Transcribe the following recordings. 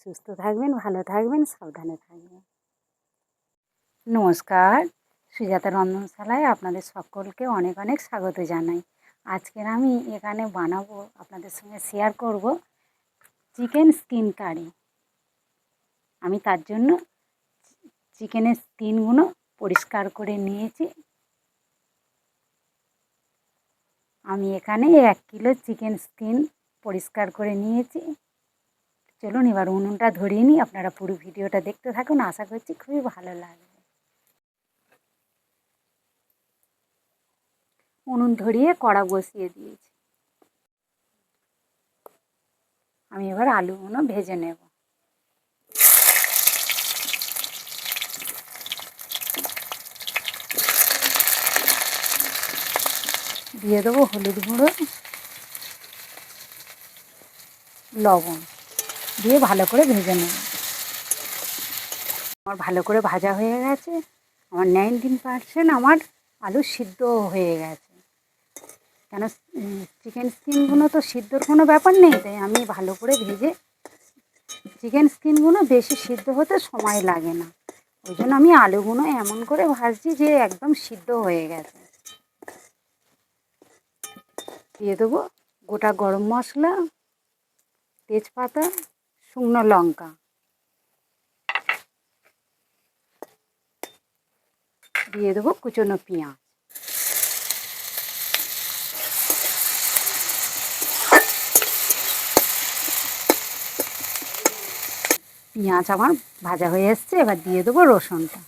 সুস্থ থাকবেন, ভালো থাকবেন, সাবধানে থাকবেন। নমস্কার, সুজাতা রন্ধনশালায় আপনাদের সকলকে অনেক অনেক স্বাগত জানাই। আজকের আমি এখানে বানাবো, আপনাদের সঙ্গে শেয়ার করব চিকেন স্কিন কারি। আমি তার জন্য চিকেনের স্কিনগুলো পরিষ্কার করে নিয়েছি। আমি এখানে 1 কিলো চিকেন স্কিন পরিষ্কার করে নিয়েছি। চলুন এবার উনুনটা ধরিয়ে নিই। আপনারা পুরো ভিডিওটা দেখতে থাকুন, আশা করছি খুবই ভালো লাগবে। উনুন ধরিয়ে কড়া বসিয়ে দিয়েছি। আমি এবার আলুগুলো ভেজে নেব। দিয়ে দেবো হলুদ গুঁড়ো, লবণ দিয়ে ভালো করে ভেজে নেব। আমার ভালো করে ভাজা হয়ে গেছে। আমার 19% আমার আলু সিদ্ধ হয়ে গেছে। কেন চিকেন স্কিনগুলো তো সিদ্ধর কোনো ব্যাপার নেই, তাই আমি ভালো করে ভেজে, চিকেন স্কিনগুলো বেশি সিদ্ধ হতে সময় লাগে না, ওই জন্য আমি আলুগুলো এমন করে ভাজছি যে একদম সিদ্ধ হয়ে গেছে। দিয়ে দেবো গোটা গরম মশলা, তেজপাতা, শুকনো লঙ্কা, দিয়ে দেবো কুচনো পেঁয়াজ। পেঁয়াজ আমার ভাজা হয়ে এসছে, এবার দিয়ে দেবো রসুনটা।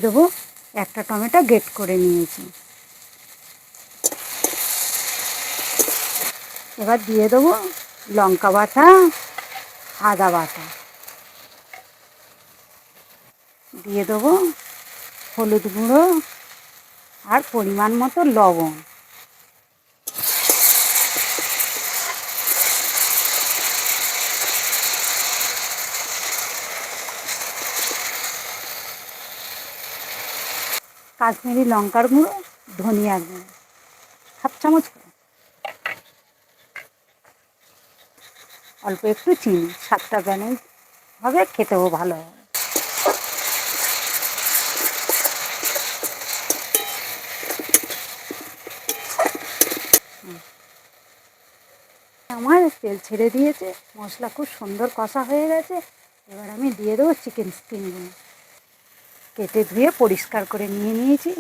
দেবো একটা টমেটো গ্রেট করে নিয়েছি। এবার দিয়ে দেবো লঙ্কা বাটা, আদা বাটা, দিয়ে দেবো হলুদ গুঁড়ো আর পরিমাণ মতো লবণ। কাশ্মীরি লঙ্কার গুঁড়ো, ধনিয়ার গুঁড়ো 1/2 চামচ করে, অল্প একটু চিনি, স্বাদটা ব্যালেন্স হবে, খেতেও ভালো হবে। আমার তেল ছেড়ে দিয়েছে, মশলা খুব সুন্দর কষা হয়ে গেছে। এবার আমি দিয়ে দেবো চিকেন স্কিনগুলো, কেটে ধুয়ে পরিষ্কার করে নিয়ে নিয়েছি।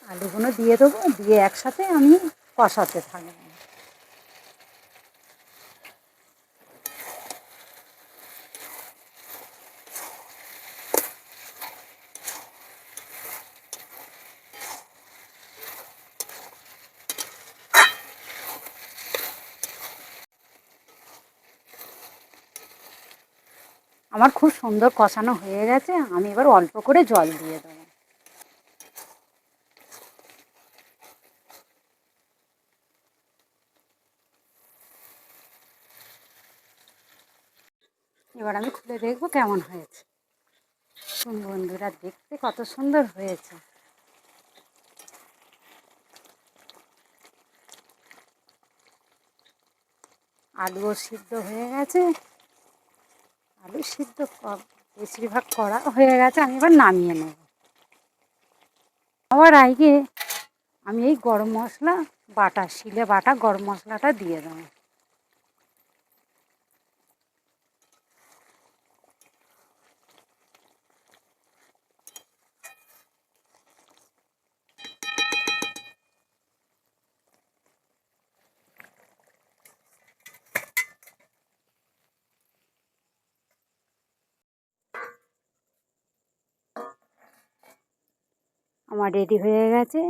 আলুগুলো দিয়ে দেবো, দিয়ে একসাথে আমি কষাতে থাকবো। আমার খুব সুন্দর কষানো হয়ে গেছে, আমি এবার অল্প করে জল দিয়ে দেবো। এবার আমি খুলে দেখবো কেমন হয়েছে। বন্ধুরা, দেখতে কত সুন্দর হয়েছে। আলুও সিদ্ধ হয়ে গেছে, আলু সিদ্ধ বেশিরভাগ করা হয়ে গেছে। আমি এবার নামিয়ে নেব। আবার আগে আমি এই গরম মশলা বাটা, শিলে বাটা গরম মশলাটা দিয়ে দেবো। আমার রেডি হয়ে গেছে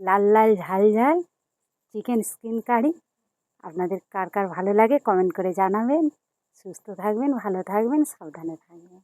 লাল লাল ঝাল ঝাল চিকেন স্কিন কারি। আপনাদের কার কার ভালো লাগে কমেন্ট করে জানাবেন। সুস্থ থাকবেন, ভালো থাকবেন, সাবধানে থাকবেন।